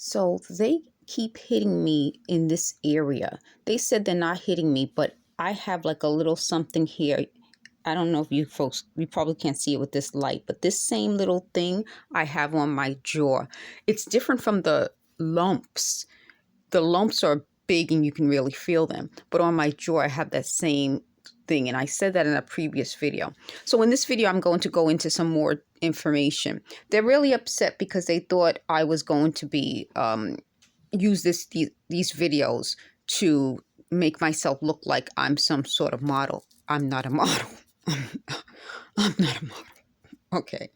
So they keep hitting me in this area. They said they're not hitting me, but I have like a little something here. I don't know if you folks, you probably can't see it with this light, but this same little thing I have on my jaw. It's different from the lumps. The lumps are big and you can really feel them. But on my jaw, I have that same thing. And I said that in a previous video. So in this video, I'm going to go into some more information. They're really upset because they thought I was going to be use these videos to make myself look like I'm some sort of model. I'm not a model. I'm not a model. Okay.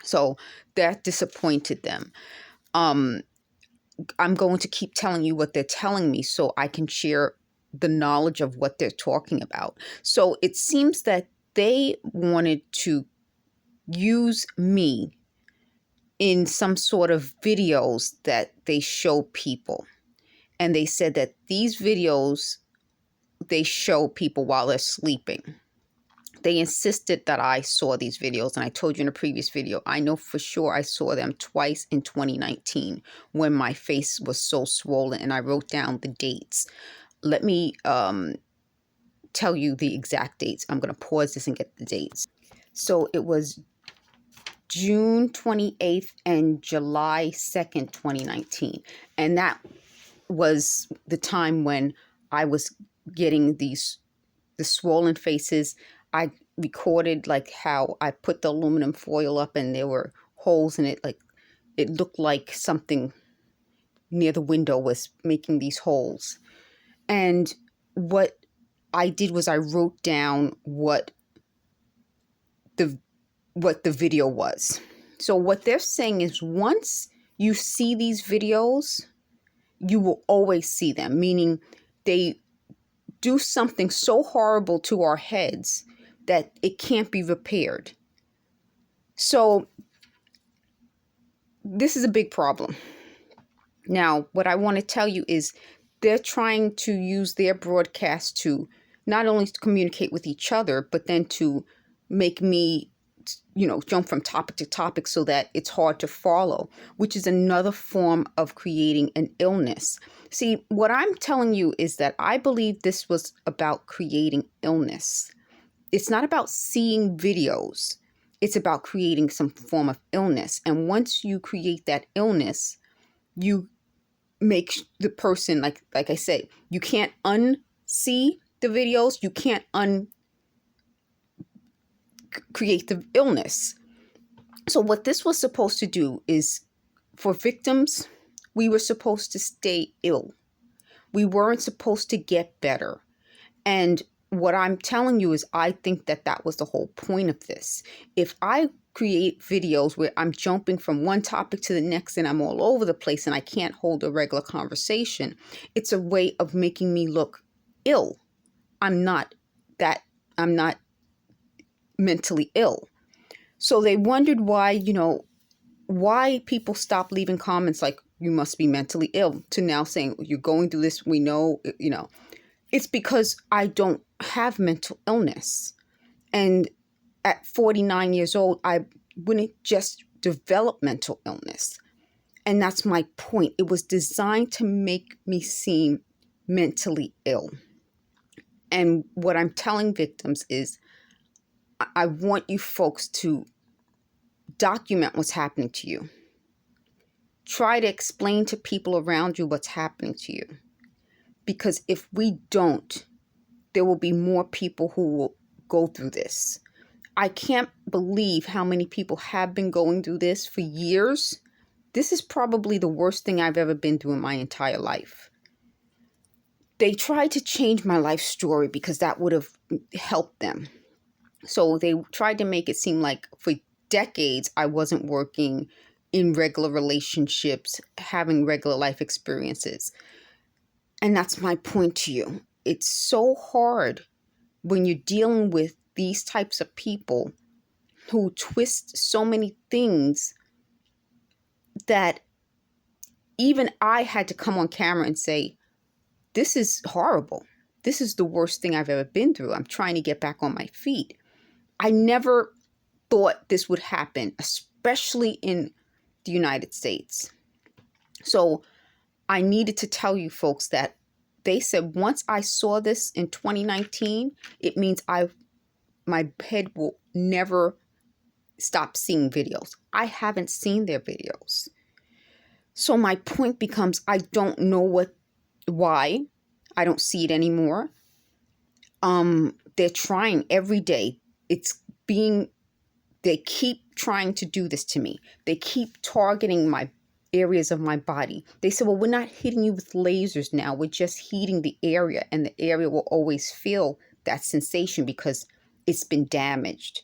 So that disappointed them. I'm going to keep telling you what they're telling me so I can share the knowledge of what they're talking about. So it seems that they wanted to use me in some sort of videos that they show people. And they said that these videos, they show people while they're sleeping. They insisted that I saw these videos. And I told you in a previous video, I know for sure I saw them twice in 2019 when my face was so swollen, and I wrote down the dates. Let me tell you the exact dates. I'm going to pause this and get the dates. So it was June 28th and July 2nd, 2019. And that was the time when I was getting the swollen faces. I recorded like how I put the aluminum foil up and there were holes in it. Like it looked like something near the window was making these holes. And what I did was I wrote down what the video was. So what they're saying is once you see these videos, you will always see them, meaning they do something so horrible to our heads that it can't be repaired. So this is a big problem. Now, what I want to tell you is they're trying to use their broadcast to not only communicate with each other, but then to make me, jump from topic to topic so that it's hard to follow, which is another form of creating an illness. See, what I'm telling you is that I believe this was about creating illness. It's not about seeing videos. It's about creating some form of illness. And once you create that illness, you make the person, like I said, you can't unsee the videos. You can't create the illness. So what this was supposed to do is, for victims, we were supposed to stay ill. We weren't supposed to get better. And what I'm telling you is I think that that was the whole point of this. If I create videos where I'm jumping from one topic to the next and I'm all over the place and I can't hold a regular conversation, it's a way of making me look ill. I'm not mentally ill. So they wondered why people stopped leaving comments like, you must be mentally ill, to now saying, you're going through this, we know, It's because I don't have mental illness. And at 49 years old, I wouldn't just develop mental illness. And that's my point. It was designed to make me seem mentally ill. And what I'm telling victims is, I want you folks to document what's happening to you. Try to explain to people around you what's happening to you. Because if we don't, there will be more people who will go through this. I can't believe how many people have been going through this for years. This is probably the worst thing I've ever been through in my entire life. They tried to change my life story because that would have helped them. So they tried to make it seem like for decades I wasn't working in regular relationships, having regular life experiences. And that's my point to you. It's so hard when you're dealing with these types of people who twist so many things that even I had to come on camera and say, this is horrible. This is the worst thing I've ever been through. I'm trying to get back on my feet. I never thought this would happen, especially in the United States. So I needed to tell you folks that they said once I saw this in 2019, it means my head will never stop seeing videos. I haven't seen their videos. So my point becomes, I don't know why I don't see it anymore. They're trying every day. They keep trying to do this to me. They keep targeting my areas of my body. They said, well, we're not hitting you with lasers now. We're just heating the area, and the area will always feel that sensation because it's been damaged.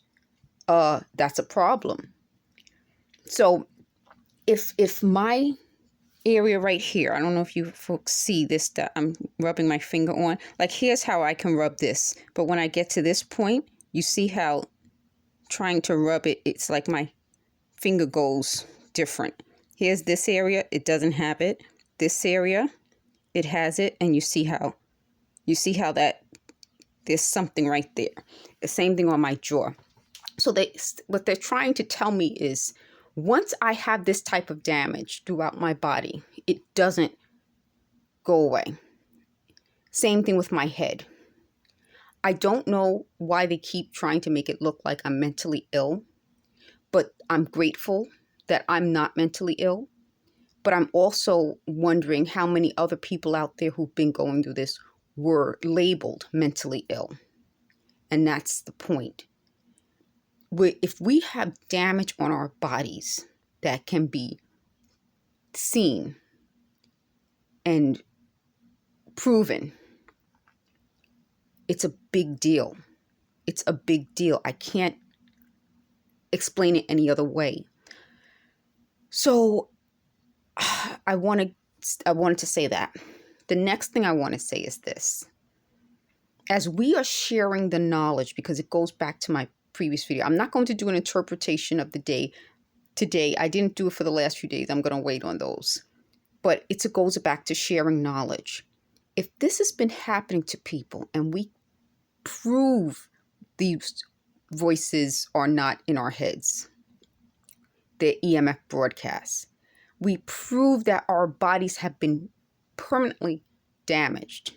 That's a problem. So if my area right here, I don't know if you folks see this that I'm rubbing my finger on. Like, here's how I can rub this. But when I get to this point, you see how trying to rub it, it's like my finger goes different. Here's this area, it doesn't have it. This area, it has it, and you see how that there's something right there. The same thing on my jaw. So what they're trying to tell me is, once I have this type of damage throughout my body, it doesn't go away. Same thing with my head. I don't know why they keep trying to make it look like I'm mentally ill, but I'm grateful that I'm not mentally ill. But I'm also wondering how many other people out there who've been going through this were labeled mentally ill. And that's the point. If we have damage on our bodies that can be seen and proven, it's a big deal. It's a big deal. I can't explain it any other way. So I wanted to say that. The next thing I want to say is this. As we are sharing the knowledge, because it goes back to my previous video, I'm not going to do an interpretation of the day today. I didn't do it for the last few days. I'm going to wait on those. But it goes back to sharing knowledge. If this has been happening to people and we prove these voices are not in our heads, they're EMF broadcasts, we prove that our bodies have been permanently damaged.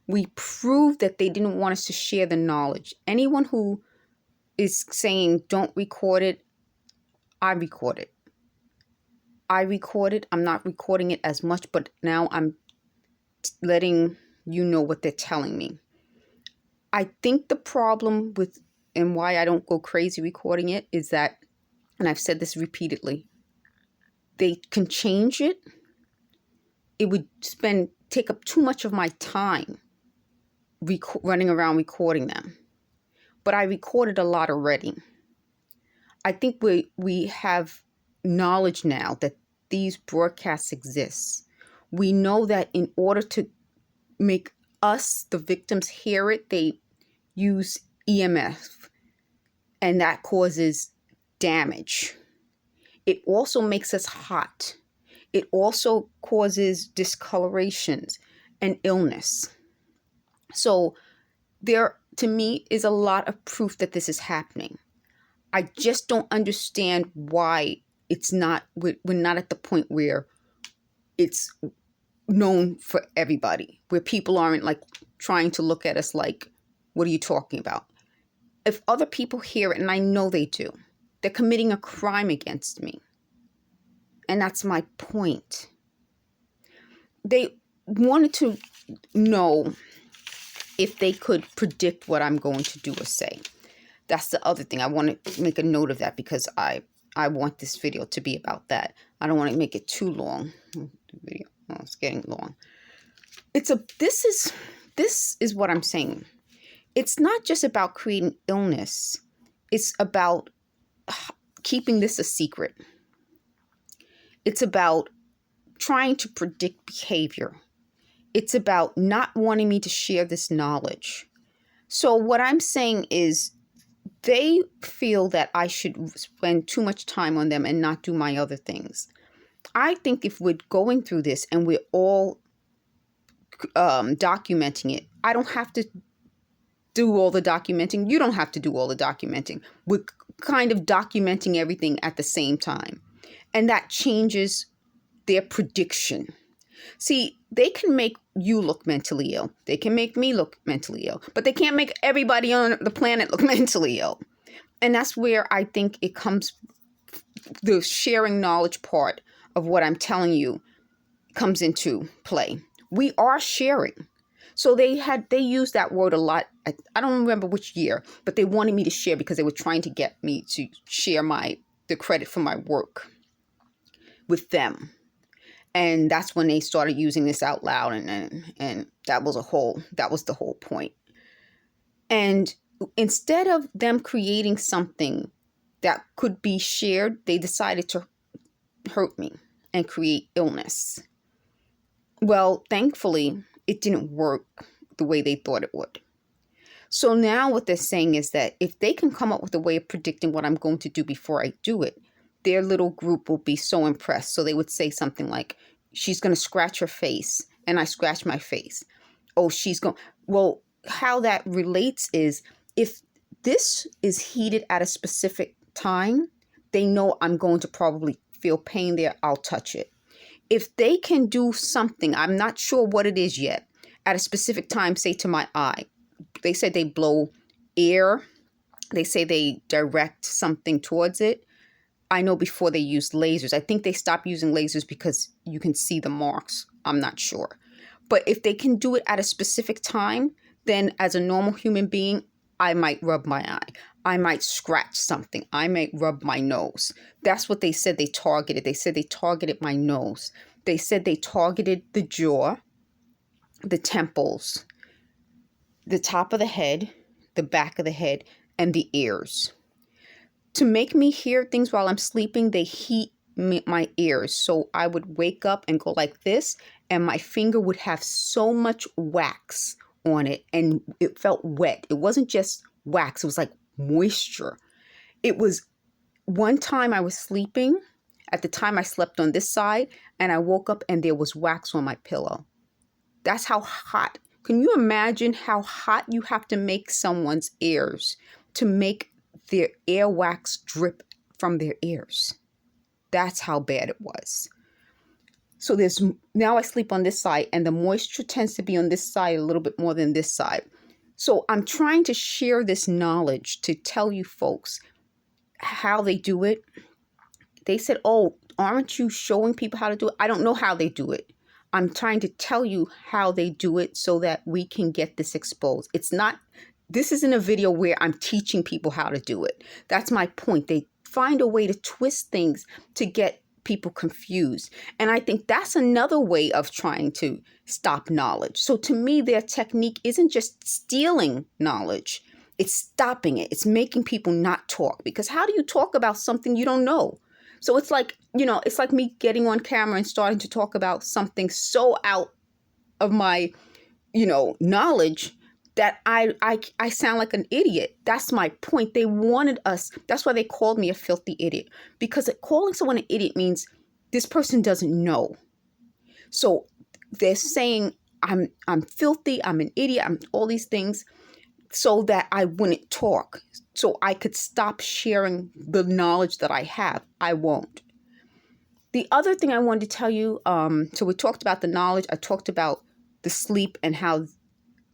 We prove that they didn't want us to share the knowledge. Anyone who is saying don't record it, I record it. I'm not recording it as much, but now I'm letting you know what they're telling me. I think the problem with, and why I don't go crazy recording it, is that, and I've said this repeatedly, they can change it. It would take up too much of my time running around recording them. But I recorded a lot already. I think we have knowledge now that these broadcasts exist. We know that in order to make us, the victims, hear it, they use EMF, and that causes damage. It also makes us hot. It also causes discolorations and illness. So there, to me, is a lot of proof that this is happening. I just don't understand why we're not at the point where it's known for everybody, where people aren't like trying to look at us like, what are you talking about? If other people hear it, and I know they do, they're committing a crime against me. And that's my point. They wanted to know if they could predict what I'm going to do or say. That's the other thing. I want to make a note of that because I want this video to be about that. I don't want to make it too long. It's getting long. This is what I'm saying. It's not just about creating illness. It's about keeping this a secret. It's about trying to predict behavior. It's about not wanting me to share this knowledge. So what I'm saying is they feel that I should spend too much time on them and not do my other things. I think if we're going through this and we're all documenting it, I don't have to do all the documenting. You don't have to do all the documenting. We're kind of documenting everything at the same time. And that changes their prediction. See, they can make you look mentally ill. They can make me look mentally ill, but they can't make everybody on the planet look mentally ill. And that's where I think it comes, the sharing knowledge part of what I'm telling you comes into play. We are sharing. So they used that word a lot. I don't remember which year, but they wanted me to share because they were trying to get me to share the credit for my work with them. And that's when they started using this out loud, and that was the whole point. And instead of them creating something that could be shared, they decided to hurt me and create illness. Well, thankfully, it didn't work the way they thought it would. So now what they're saying is that if they can come up with a way of predicting what I'm going to do before I do it, their little group will be so impressed. So they would say something like, she's going to scratch her face, and I scratch my face. Oh, well, how that relates is if this is heated at a specific time, they know I'm going to probably feel pain there. I'll touch it. If they can do something, I'm not sure what it is yet, at a specific time, say to my eye, they said they blow air. They say they direct something towards it. I know before they used lasers. I think they stopped using lasers because you can see the marks. I'm not sure. But if they can do it at a specific time, then as a normal human being, I might rub my eye. I might scratch something. I might rub my nose. That's what they said they targeted. They said they targeted my nose. They said they targeted the jaw, the temples, the top of the head, the back of the head, and the ears. To make me hear things while I'm sleeping, they heat my ears. So I would wake up and go like this, and my finger would have so much wax on it, and it felt wet. It wasn't just wax. It was like moisture. It was one time I was sleeping. At the time I slept on this side, and I woke up and there was wax on my pillow. That's how hot. Can you imagine how hot you have to make someone's ears to make their earwax drip from their ears? That's how bad it was. So now I sleep on this side, and the moisture tends to be on this side a little bit more than this side. So I'm trying to share this knowledge to tell you folks how they do it. They said, oh, aren't you showing people how to do it? I don't know how they do it. I'm trying to tell you how they do it so that we can get this exposed. This isn't a video where I'm teaching people how to do it. That's my point. They find a way to twist things to get people confused. And I think that's another way of trying to stop knowledge. So to me, their technique isn't just stealing knowledge. It's stopping it. It's making people not talk. Because how do you talk about something you don't know? So it's like, it's like me getting on camera and starting to talk about something so out of my, knowledge that I sound like an idiot. That's my point. They wanted us. That's why they called me a filthy idiot, because calling someone an idiot means this person doesn't know. So they're saying I'm filthy, I'm an idiot, I'm all these things so that I wouldn't talk, so I could stop sharing the knowledge that I have. I won't. The other thing I wanted to tell you, so we talked about the knowledge. I talked about the sleep and how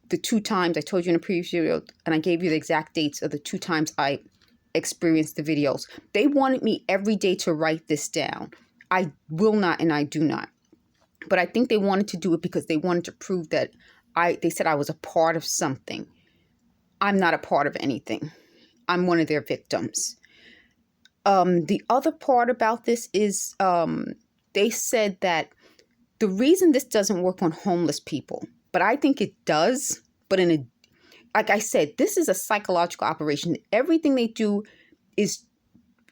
the 2 times I told you in a previous video, and I gave you the exact dates of the 2 times I experienced the videos. They wanted me every day to write this down. I will not, and I do not. But I think they wanted to do it because they wanted to prove that they said I was a part of something. I'm not a part of anything. I'm one of their victims. The other part about this is they said that the reason this doesn't work on homeless people, but I think it does, but like I said, this is a psychological operation. Everything they do is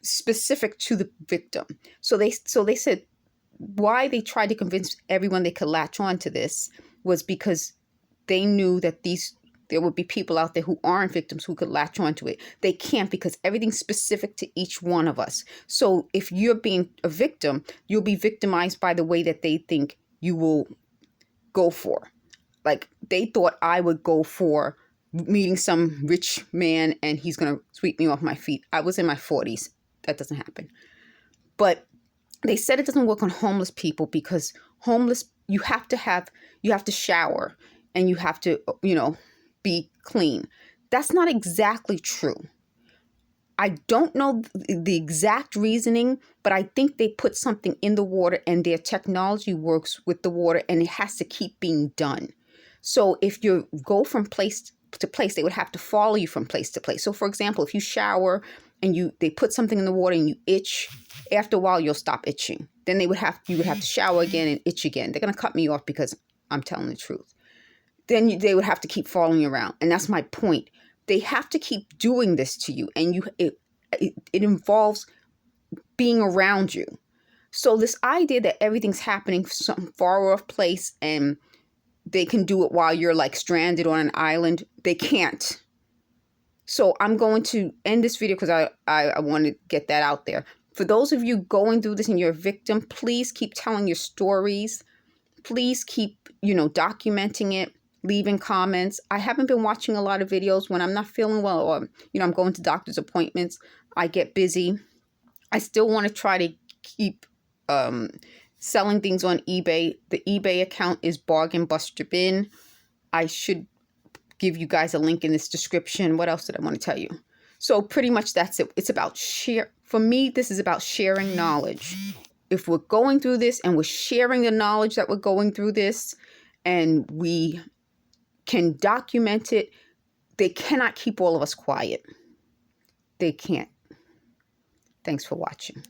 specific to the victim. So they said why they tried to convince everyone they could latch on to this was because they knew that there would be people out there who aren't victims who could latch onto it. They can't, because everything's specific to each one of us. So if you're being a victim, you'll be victimized by the way that they think you will go for. Like they thought I would go for meeting some rich man and he's going to sweep me off my feet. I was in my 40s. That doesn't happen. But They said it doesn't work on homeless people because homeless, you have to shower and you have to, be clean. That's not exactly true. I don't know the exact reasoning, but I think they put something in the water and their technology works with the water and it has to keep being done. So if you go from place to place, they would have to follow you from place to place. So for example, if you shower and they put something in the water and you itch, after a while you'll stop itching. Then you would have to shower again and itch again. They're going to cut me off because I'm telling the truth. Then they would have to keep following you around. And that's my point. They have to keep doing this to you, and it involves being around you. So this idea that everything's happening from some far off place and they can do it while you're like stranded on an island, they can't. So I'm going to end this video because I want to get that out there. For those of you going through this and you're a victim, please keep telling your stories. Please keep, documenting it, leaving comments. I haven't been watching a lot of videos when I'm not feeling well or, I'm going to doctor's appointments. I get busy. I still want to try to keep selling things on eBay. The eBay account is Bargain Buster Bin. I should give you guys a link in this description. What else did I want to tell you? So pretty much that's it. It's about for me, this is about sharing knowledge. If we're going through this and we're sharing the knowledge that we're going through this and we can document it, they cannot keep all of us quiet. They can't. Thanks for watching.